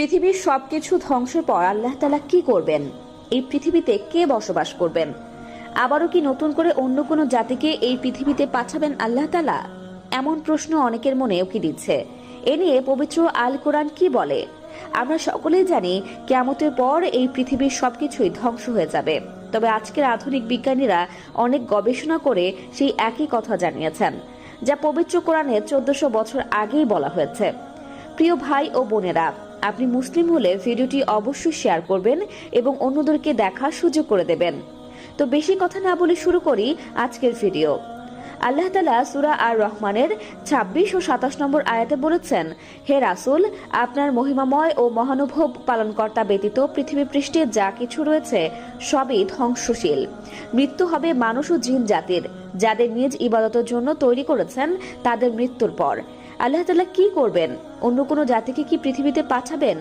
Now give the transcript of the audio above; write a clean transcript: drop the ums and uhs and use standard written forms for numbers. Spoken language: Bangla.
পৃথিবীর সবকিছু ধ্বংসের পর আল্লাহ তাআলা কি করবেন? এই পৃথিবীতে কে বসবাস করবেন? আবারও কি নতুন করে অন্য কোনো জাতিকে এই পৃথিবীতে পাঠাবেন আল্লাহ তাআলা? এমন প্রশ্ন অনেকের মনে উকি দিচ্ছে। এ নিয়ে পবিত্র আল কোরআন কি বলে? আমরা সকলেই জানি কিয়ামতের পর এই পৃথিবীর সবকিছুই ধ্বংস হয়ে যাবে। তবে আজকের আধুনিক বিজ্ঞানীরা অনেক গবেষণা করে সেই একই কথা জানিয়েছেন, যা পবিত্র কোরআনে 1400 বছর আগেই বলা হয়েছে। প্রিয় ভাই ও বোনেরা, আপনি মুসলিম হলে ভিডিওটি অবশ্যই শেয়ার করবেন এবং অন্যদেরকে দেখার সুযোগ করে দেবেন। তো বেশি কথা না বলে শুরু করি আজকের ভিডিও। আল্লাহ তাআলা সূরা আর রহমানের 26 ও 27 নম্বর আয়াতে বলেছেন, হে রাসূল, আপনার মহিমাময় ও মহানুভব পালনকর্তা ব্যতীত পৃথিবী পৃষ্ঠে যা কিছু রয়েছে সবই ধ্বংসশীল। মৃত্যু হবে মানুষ ও জিন জাতির, যাদের নিজ ইবাদতের জন্য তৈরি করেছেন তাদের মৃত্যুর পর। আল্লাহ তাআলা কি করবেন? অন্য কোনো জাতিকে কি পৃথিবীতে পাঠাবেন?